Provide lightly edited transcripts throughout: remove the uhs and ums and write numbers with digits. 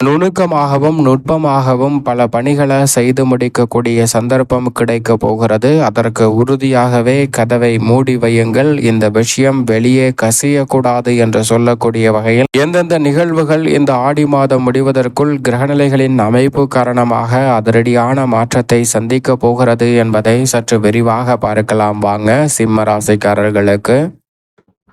நுணுக்கமாகவும் நுட்பமாகவும் பல பணிகளை செய்து முடிக்கக்கூடிய சந்தர்ப்பம் கிடைக்க போகிறது. அதற்கு உறுதியாகவே கதவை மூடி வையுங்கள். இந்த விஷயம் வெளியே கசியக்கூடாது என்று சொல்லக்கூடிய வகையில் எந்தெந்த நிகழ்வுகள் இந்த ஆடி மாதம் முடிவதற்குள் கிரகநிலைகளின் அமைப்பு காரணமாக அதிரடியான மாற்றத்தை சந்திக்க போகிறது என்பதை சற்று விரிவாக பார்க்கலாம் வாங்க. சிம்ம ராசிக்காரர்களுக்கு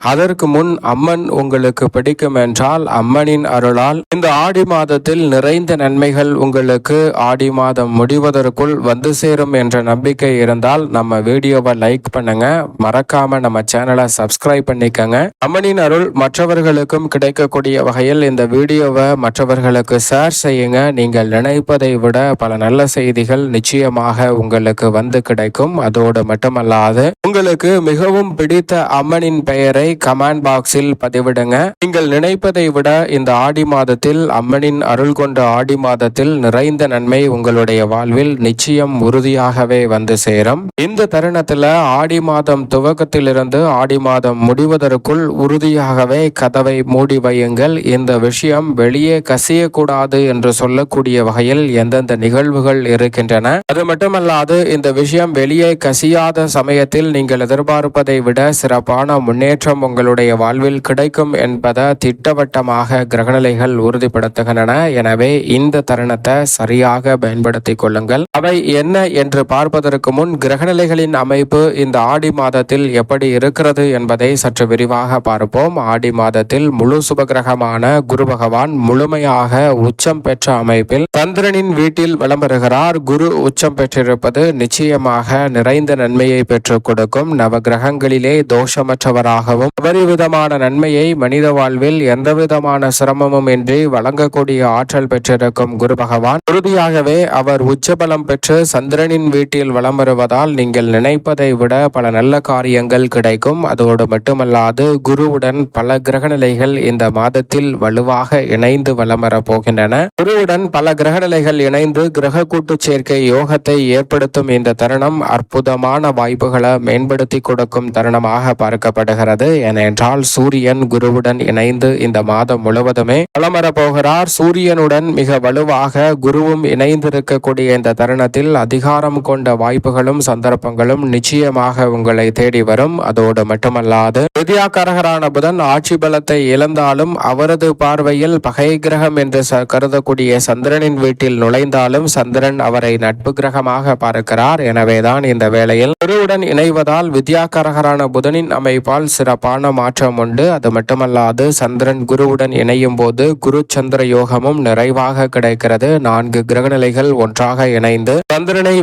அதற்கு முன் அம்மன் உங்களுக்கு பிடிக்கும் என்றால் அம்மனின் அருளால் இந்த ஆடி மாதத்தில் நிறைந்த நன்மைகள் உங்களுக்கு ஆடி மாதம் முடிவதற்குள் வந்து சேரும் என்ற நம்பிக்கை இருந்தால் நம்ம வீடியோவை லைக் பண்ணுங்க, மறக்காம நம்ம சேனலை சப்ஸ்கிரைப் பண்ணிக்கங்க. அம்மனின் அருள் மற்றவர்களுக்கும் கிடைக்கக்கூடிய வகையில் இந்த வீடியோவை மற்றவர்களுக்கு ஷேர் செய்யுங்க. நீங்கள் நினைப்பதை விட பல நல்ல செய்திகள் நிச்சயமாக உங்களுக்கு வந்து கிடைக்கும். அதோடு மட்டுமல்லாது உங்களுக்கு மிகவும் பிடித்த அம்மனின் பெயரை கமெண்ட் பாக்ஸில் பதிவிடுங்க. நீங்கள் நினைப்பதை விட இந்த ஆடி மாதத்தில் அம்மனின் அருள் கொண்ட ஆடி மாதத்தில் நிறைந்த நன்மை உங்களுடைய வாழ்வில் நிச்சயம் உறுதியாகவே வந்து சேரும். இந்த தருணத்துல ஆடி மாதம் துவக்கத்திலிருந்து ஆடி மாதம் முடிவதற்குள் உறுதியாகவே கதவை மூடி வையுங்கள். இந்த விஷயம் வெளியே கசியக்கூடாது என்று சொல்லக்கூடிய வகையில் எந்தெந்த நிகழ்வுகள் இருக்கின்றன. அது மட்டுமல்லாது இந்த விஷயம் வெளியே கசியாத சமயத்தில் நீங்கள் எதிர்பார்ப்பதை விட சிறப்பான முன்னேற்றம் உங்களுடைய வாழ்வில் கிடைக்கும் என்பதை திட்டவட்டமாக கிரகநிலைகள் உறுதிப்படுத்துகின்றன. எனவே இந்த தருணத்தை சரியாக பயன்படுத்திக் கொள்ளுங்கள். அவை என்ன என்று பார்ப்பதற்கு முன் கிரகநிலைகளின் அமைப்பு இந்த ஆடி மாதத்தில் எப்படி இருக்கிறது என்பதை சற்று விரிவாக பார்ப்போம். ஆடி மாதத்தில் முழு சுபகிரகமான குரு பகவான் முழுமையாக உச்சம் பெற்ற அமைப்பில் சந்திரனின் வீட்டில் வலம் வருகிறார். குரு உச்சம் பெற்றிருப்பது நிச்சயமாக நிறைந்த நன்மையை பெற்றுக் கொடுக்கும். நவ கிரகங்களிலே தோஷமற்றவராகவும் அபரிவிதமான நன்மையை மனித வாழ்வில் எந்தவிதமான சிரமமும் இன்றி வழங்கக்கூடிய ஆற்றல் பெற்றிருக்கும் குரு பகவான் உறுதியாகவே அவர் உச்சபலம் பெற்று சந்திரனின் வீட்டில் வலம் வருவதால் நீங்கள் நினைப்பதை விட பல நல்ல காரியங்கள் கிடைக்கும். அதோடு மட்டுமல்லாது குருவுடன் பல கிரகநிலைகள் இந்த மாதத்தில் வலுவாக இணைந்து வலம் வரப் போகின்றன. குருவுடன் பல கிரகநிலைகள் இணைந்து கிரக கூட்டு சேர்க்கை யோகத்தை ஏற்படுத்தும் இந்த தருணம் அற்புதமான வாய்ப்புகளை மேம்படுத்தி கொடுக்கும் தருணமாக பார்க்கப்படுகிறது. ஏனென்றால் சூரியன் குருவுடன் இணைந்து இந்த மாதம் முழுவதுமே வலம் வரப்போகிறார். சூரியனுடன் மிக வலுவாக குருவும் இணைந்திருக்கக்கூடிய இந்த தருணத்தில் அதிகாரம் கொண்ட வாய்ப்புகளும் சந்தர்ப்பங்களும் நிச்சயமாக உங்களை தேடி வரும். அதோடு மட்டுமல்லாது வித்யாகாரகரான புதன் ஆட்சி பலத்தை இழந்தாலும் அவரது பார்வையில் பகை கிரகம் என்று கருதக்கூடிய சந்திரனின் வீட்டில் நுழைந்தாலும் சந்திரன் அவரை நட்பு கிரகமாக பார்க்கிறார். எனவேதான் இந்த வேளையில் குருவுடன் இணைவதால் வித்யாகாரகரான புதனின் அமைப்பால் சிறப்பான மாற்றம் உண்டு. அது மட்டுமல்லாது சந்திரன் குருவுடன் இணையும் போது குரு சந்திர யோகமும் நிறைவாக கிடைக்கிறது. 4 கிரகநிலைகள் ஒன்றாக இணைந்து சந்திரனை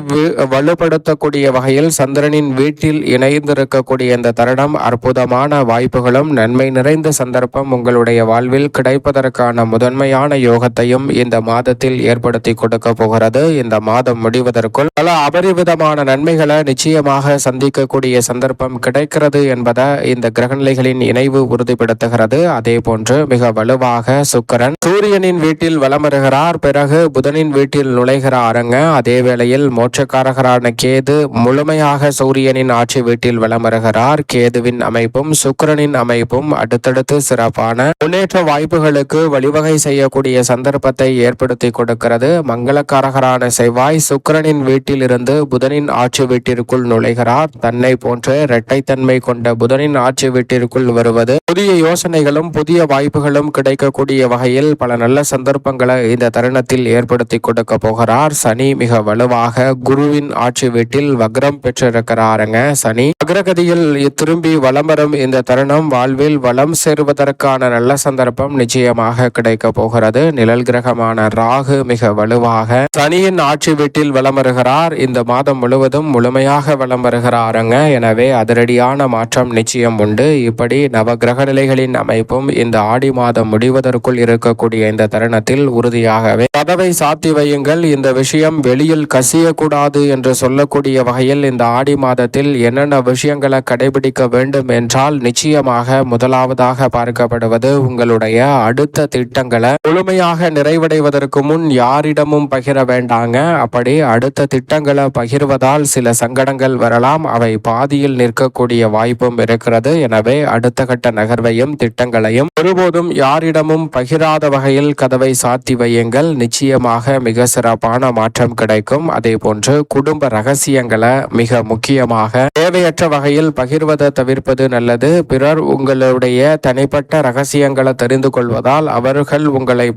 வலுப்படுத்தக்கூடிய வகையில் சந்திரனின் வீட்டில் இணைந்திருக்கக்கூடிய இந்த தருணம் அற்புதமான வாய்ப்புகளும் நன்மை நிறைந்த சந்தர்ப்பம் உங்களுடைய வாழ்வில் கிடைப்பதற்கான முதன்மையான யோகத்தையும் இந்த மாதத்தில் ஏற்படுத்தி கொடுக்க போகிறது. இந்த மாதம் முடிவதற்குள் பல அபரிவிதமான நன்மைகளை நிச்சயமாக சந்திக்கக்கூடிய சந்தர்ப்பம் கிடைக்கிறது என்பதை இந்த கிரகநிலைகளின் இணைவு உறுதிப்படுத்துகிறது. அதே போன்று மிக வலுவாக சுக்கிரன் சூரியனின் வீட்டில் வலம் வருகிறார். பிறகு புதனின் வீட்டில் நுழைகிறாருங்க. அதே வேளையில் மோட்சக்காரகரான கேது முழுமையாக சூரியனின் ஆட்சி வீட்டில் வலம் வருகிறார். கேதுவின் அமைப்பும் சுக்கிரனின் அமைப்பும் அடுத்தடுத்து சிறப்பான முன்னேற்ற வாய்ப்புகளுக்கு வழிவகை செய்யக்கூடிய சந்தர்ப்பத்தை ஏற்படுத்தி கொடுக்கிறது. மங்களக்காரகரான செவ்வாய் சுக்கிரனின் வீட்டில் இருந்து புதனின் ஆட்சி வீட்டிற்குள் நுழைகிறார். தன்னை போன்ற இரட்டைத்தன்மை கொண்ட புதனின் ஆட்சி வீட்டிற்குள் வருவது புதிய யோசனைகளும் புதிய வாய்ப்புகளும் கிடைக்கக்கூடிய வகையில் பல நல்ல சந்தர்ப்பங்களை இந்த தருணத்தில் ஏற்படுத்தி கொடுக்க போகிறார். சனி மிக வலுவாக குருவின் ஆட்சி வீட்டில் வக்ரம் பெற்றிருக்கிறாருங்க. சனி அக்ரகதியில் திரும்பி வலம் வரும் இந்த தருணம் வாழ்வில் வளம் சேருவதற்கான நல்ல சந்தர்ப்பம் நிச்சயமாக கிடைக்க போகிறது. நிழல் கிரகமான ராகு மிக வலுவாக சனியின் ஆட்சி வீட்டில் வலம் வருகிறார். இந்த மாதம் முழுவதும் முழுமையாக வலம் வருகிறாருங்க. எனவே அதிரடியான மாற்றம் நிச்சயம் உண்டு. இப்படி நவ கிரக நிலைகளின் அமைப்பும் இந்த ஆடி மாதம் முடிவதற்குள் இருக்கக்கூடிய இந்த தருணத்தில் உறுதியாகவே கதவை சாத்தி வையுங்கள். இந்த விஷயம் வெளியில் கசியக்கூடாது என்று சொல்லக்கூடிய வகையில் இந்த ஆடி மாதத்தில் என்னென்ன விஷயங்களை கடைபிடிக்க வேண்டும் என்றால் நிச்சயமாக முதலாவதாக பார்க்கப்படுவது உங்களுடைய அடுத்த திட்டங்களை முழுமையாக நிறைவடைவதற்கு முன் யாரிடமும் பகிர வேண்டாங்க. அப்படி அடுத்த திட்டங்களை பகிர்வதால் சில சங்கடங்கள் வரலாம். அவை பாதியில் நிற்கக்கூடிய வாய்ப்பும் இருக்கிறது. எனவே எனவே அடுத்த கட்ட நகர்வையும் திட்டங்களையும் ஒருபோதும் யாரிடமும் பகிராத வகையில் கதவை சாத்தி வையுங்கள். நிச்சயமாக மிக சிறப்பான மாற்றம் கிடைக்கும். அதே போன்று குடும்ப ரகசியங்களை மிக முக்கியமாக தேவையற்ற வகையில் பகிர்வதை தவிர்ப்பது நல்லது. பிறர் உங்களுடைய தனிப்பட்ட ரகசியங்களை தெரிந்து கொள்வதால் அவர்கள் உங்களை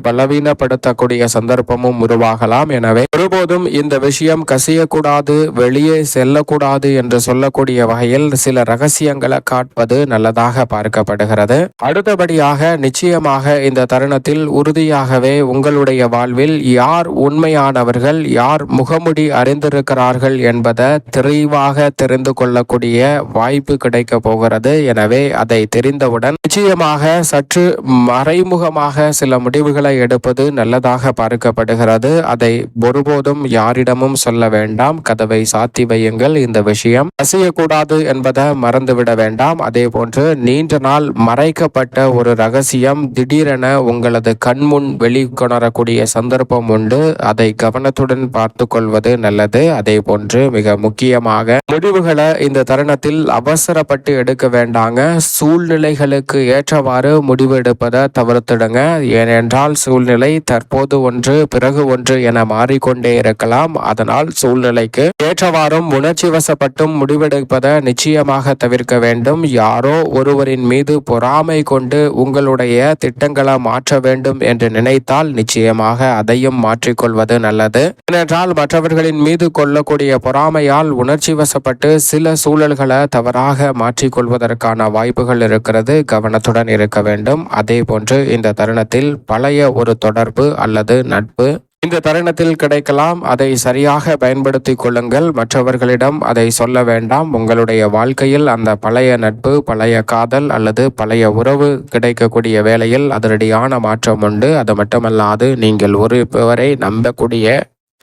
பலவீனப்படுத்தக்கூடிய சந்தர்ப்பமும் உருவாகலாம். எனவே ஒருபோதும் இந்த விஷயம் கசியக்கூடாது, வெளியே செல்லக்கூடாது என்று சொல்லக்கூடிய வகையில் சில ரகசியங்களை காட்பது நல்லதாக பார்க்கப்படுகிறது. அடுத்தபடியாக நிச்சயமாக இந்த தருணத்தில் உறுதியாகவே உங்களுடைய வாழ்வில் யார் உண்மையானவர்கள், யார் முகமுடி அறிந்திருக்கிறார்கள் என்பதை தெளிவாக தெரிந்து கொள்ளக்கூடிய வாய்ப்பு கிடைக்க போகிறது. எனவே அதை தெரிந்தவுடன் நிச்சயமாக சற்று மறைமுகமாக சில முடிவுகளை எடுப்பது நல்லதாக பார்க்கப்படுகிறது. அதை ஒருபோதும் யாரிடமும் சொல்ல வேண்டாம். கதவை சாத்தி வையுங்கள். இந்த விஷயம் கசியக்கூடாது என்பதை மறந்துவிட வேண்டாம். அதே போன்று நீண்ட நாள் மறைக்கப்பட்ட ஒரு ரகசியம் திடீரென உங்களது கண்முன் வெளிக்கொணரக்கூடிய சந்தர்ப்பம் உண்டு. அதை கவனத்துடன் பார்த்து கொள்வது நல்லது. அதே போன்று மிக முக்கியமாக முடிவுகளை இந்த தருணத்தில் அவசரப்பட்டு எடுக்க வேண்டாங்க. சூழ்நிலைகளுக்கு ஏற்றவாறு முடிவு எடுப்பதை தவிர்த்திடுங்க. ஏனென்றால் சூழ்நிலை தற்போது ஒன்று பிறகு ஒன்று என மாறிக்கொண்டே இருக்கலாம். அதனால் சூழ்நிலைக்கு ஏற்றவாறும் உணர்ச்சி வசப்பட்டும் முடிவெடுப்பதை நிச்சயமாக தவிர்க்க வேண்டும். யாரோ ஒருவரின் மீது பொறாமை கொண்டு உங்களுடைய திட்டங்களை மாற்ற வேண்டும் என்று நினைத்தால் நிச்சயமாக அதையும் மாற்றிக்கொள்வது நல்லது. ஏனென்றால் மற்றவர்களின் மீது கொள்ளக்கூடிய பொறாமையால் உணர்ச்சி வசப்பட்டு சில சூழல்களை தவறாக மாற்றிக்கொள்வதற்கான வாய்ப்புகள் இருக்கிறது. கவனத்துடன் இருக்க வேண்டும். அதே போன்று இந்த தருணத்தில் பழைய ஒரு தொடர்பு அல்லது நட்பு இந்த தருணத்தில் கிடைக்கலாம். அதை சரியாக பயன்படுத்திக் கொள்ளுங்கள். மற்றவர்களிடம் அதை சொல்ல வேண்டாம். உங்களுடைய வாழ்க்கையில் அந்த பழைய நட்பு, பழைய காதல் அல்லது பழைய உறவு கிடைக்கக்கூடிய வேளையில் அதிரடியான மாற்றம் உண்டு. அது மட்டுமல்லாது நீங்கள் ஒருவரை நம்பக்கூடிய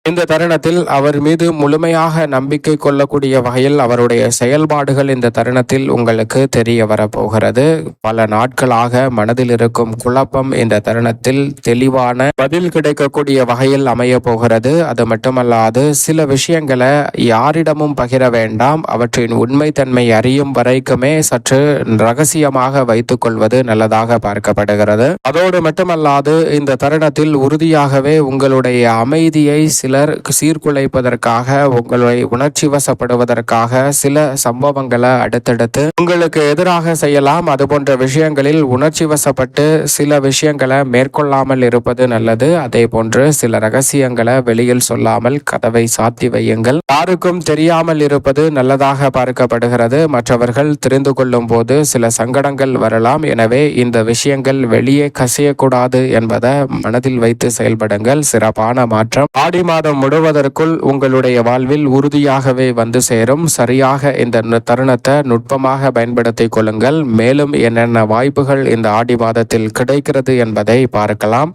இந்த தருணத்தில் அவர் மீது முழுமையாக நம்பிக்கை கொள்ளக்கூடிய வகையில் அவருடைய செயல்பாடுகள் இந்த தருணத்தில் உங்களுக்கு தெரிய வரப்போகிறது. பல நாட்களாக மனதில் இருக்கும் குழப்பம் இந்த தருணத்தில் தெளிவான பதில் கிடைக்கக்கூடிய வகையில் அமைய போகிறது. அது மட்டுமல்லாது சில விஷயங்களை யாரிடமும் பகிர வேண்டாம். அவற்றின் உண்மைத்தன்மை அறியும் வரைக்குமே சற்று ரகசியமாக வைத்துக் கொள்வது நல்லதாக பார்க்கப்படுகிறது. அதோடு மட்டுமல்லாது இந்த தருணத்தில் உறுதியாகவே உங்களுடைய அமைதியை சில சீர்குலைப்பதற்காக, உங்களை உணர்ச்சி வசப்படுவதற்காக சில சம்பவங்களை அடுத்தடுத்து உங்களுக்கு எதிராக செய்யலாம். அது போன்ற விஷயங்களில் உணர்ச்சி வசப்பட்டு சில விஷயங்களை மேற்கொள்ளாமல் இருப்பது நல்லது. அதே போன்று சில ரகசியங்களை வெளியில் சொல்லாமல் கதவை சாத்தி வையுங்கள். யாருக்கும் தெரியாமல் இருப்பது நல்லதாக பார்க்கப்படுகிறது. மற்றவர்கள் தெரிந்து கொள்ளும் போது சில சங்கடங்கள் வரலாம். எனவே இந்த விஷயங்கள் வெளியே கசியக்கூடாது என்பதை மனதில் வைத்து செயல்படுங்கள். சிறப்பான மாற்றம் ஆடி மாதம் முழுவதற்குள் உங்களுடைய வாழ்வில் உறுதியாகவே வந்து சேரும். சரியாக இந்த தருணத்தை நுட்பமாக பயன்படுத்திக் கொள்ளுங்கள். மேலும் என்னென்ன வாய்ப்புகள் இந்த ஆடி மாதத்தில் கிடைக்கிறது என்பதை பார்க்கலாம்.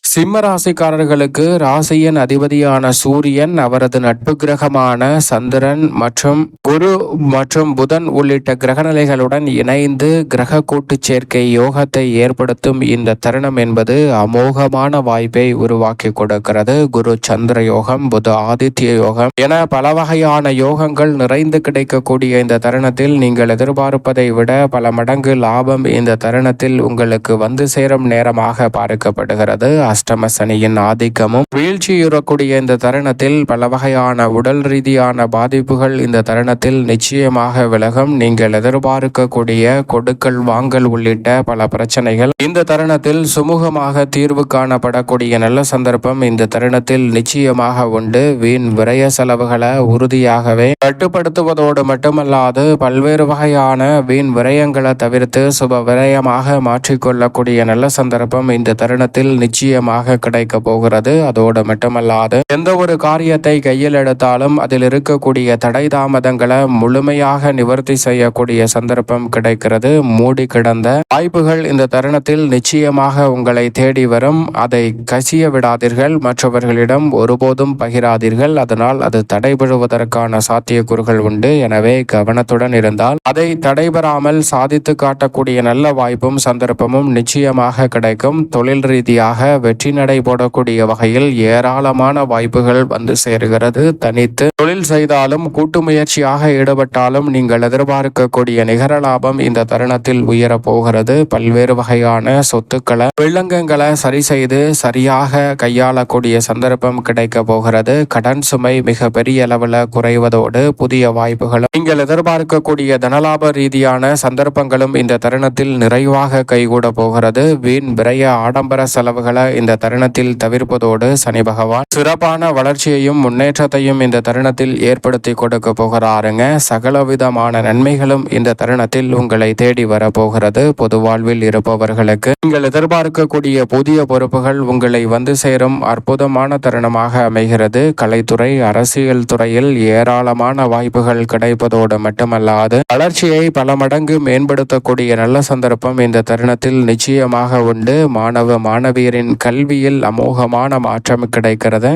சிம்ம ராசிக்காரர்களுக்கு ராசியின் அதிபதியான சூரியன், அவரது நட்பு கிரகமான சந்திரன் மற்றும் குரு மற்றும் புதன் உள்ளிட்ட கிரகநிலைகளுடன் இணைந்து கிரக கூட்டு சேர்க்கை யோகத்தை ஏற்படுத்தும் இந்த தருணம் என்பது அமோகமான வாய்ப்பை உருவாக்கி கொடுக்கிறது. குரு சந்திர யோகம், புத ஆதித்ய யோகம் என பல வகையான யோகங்கள் நிறைந்து கிடைக்கக்கூடிய இந்த தருணத்தில் நீங்கள் எதிர்பார்ப்பதை விட பல மடங்கு லாபம் இந்த தருணத்தில் உங்களுக்கு வந்து சேரும் நேரமாக பார்க்கப்படுகிறது. அஷ்டம சனியின் ஆதிக்கமும் வீழ்ச்சியுறக்கூடிய இந்த தருணத்தில் பல வகையான உடல் ரீதியான பாதிப்புகள் இந்த தருணத்தில் நிச்சயமாக விலகும். நீங்கள் எதிர்பார்க்கக்கூடிய கொடுக்கல் வாங்கல் உள்ளிட்ட பல பிரச்சனைகள் இந்த தருணத்தில் சுமூகமாக தீர்வு காணப்படக்கூடிய நல்ல சந்தர்ப்பம் இந்த தருணத்தில் நிச்சயமாக உண்டு. வீண் விரய செலவுகளை உறுதியாகவே கட்டுப்படுத்துவதோடு மட்டுமல்லாது பல்வேறு வகையான வீண் விரயங்களை தவிர்த்து சுப விரயமாக மாற்றிக்கொள்ளக்கூடிய நல்ல சந்தர்ப்பம் இந்த தருணத்தில் நிச்சயமாக கிடைக்க போகிறது. அதோடு மட்டுமல்லாது எந்த ஒரு காரியத்தை கையில் எடுத்தாலும் அதில் இருக்கக்கூடிய தடை தாமதங்களை முழுமையாக நிவர்த்தி செய்யக்கூடிய சந்தர்ப்பம் கிடைக்கிறது. மூடி கிடந்த வாய்ப்புகள் இந்த தருணத்தில் நிச்சயமாக உங்களை தேடி வரும். அதை கசிய விடாதீர்கள். மற்றவர்களிடம் ஒருபோதும் பகிராதீர்கள். அதனால் அது தடைபடுவதற்கான சாத்தியக்கூறுகள் உண்டு. எனவே கவனத்துடன் இருந்தால் அதை தடைபெறாமல் சாதித்து காட்டக்கூடிய நல்ல வாய்ப்பும் சந்தர்ப்பமும் நிச்சயமாக கிடைக்கும். தொழில் ரீதியாக வெற்றி நடை போடக்கூடிய வகையில் ஏராளமான வாய்ப்புகள் வந்து சேருகிறது. தனித்து தொழில் செய்தாலும் கூட்டு முயற்சியாக ஈடுபட்டாலும் நீங்கள் எதிர்பார்க்கக்கூடிய நிகர லாபம் இந்த தருணத்தில் உயரப் போகிறது. பல்வேறு வகையான சொத்துக்களை வில்லங்கங்களை சரி செய்து சரியாக கையாளக்கூடிய சந்தர்ப்பம் கிடைக்க போகிறது. கடன் சுமை மிக பெரிய அளவில் குறைவதோடு புதிய வாய்ப்புகளும் நீங்கள் எதிர்பார்க்கக்கூடிய தனலாப ரீதியான சந்தர்ப்பங்களும் இந்த தருணத்தில் நிறைவாக கைகூட போகிறது. வீண் விரைய ஆடம்பர செலவுகளை இந்த தருணத்தில் தவிர்ப்பதோடு சனி பகவான் சிறப்பான வளர்ச்சியையும் முன்னேற்றத்தையும் இந்த தருணத்தில் ஏற்படுத்தி கொடுக்க போகிறாருங்க. சகலவிதமான நன்மைகளும் இந்த தருணத்தில் உங்களை தேடி வரப்போகிறது. பொது வாழ்வில் இருப்பவர்களுக்கு நீங்கள் எதிர்பார்க்கக்கூடிய புதிய பொறுப்புகள் உங்களை வந்து சேரும் அற்புதமான தருணமாக அமைகிறது. கலைத்துறை, அரசியல் துறையில் ஏராளமான வாய்ப்புகள் கிடைப்பதோடு மட்டுமல்லாது வளர்ச்சியை பல மடங்கு மேம்படுத்தக்கூடிய நல்ல சந்தர்ப்பம் இந்த தருணத்தில் நிச்சயமாக உண்டு. மாணவ மாணவியரின் கல்வியில் அமோகமான மாற்றம் கிடைக்கிறது.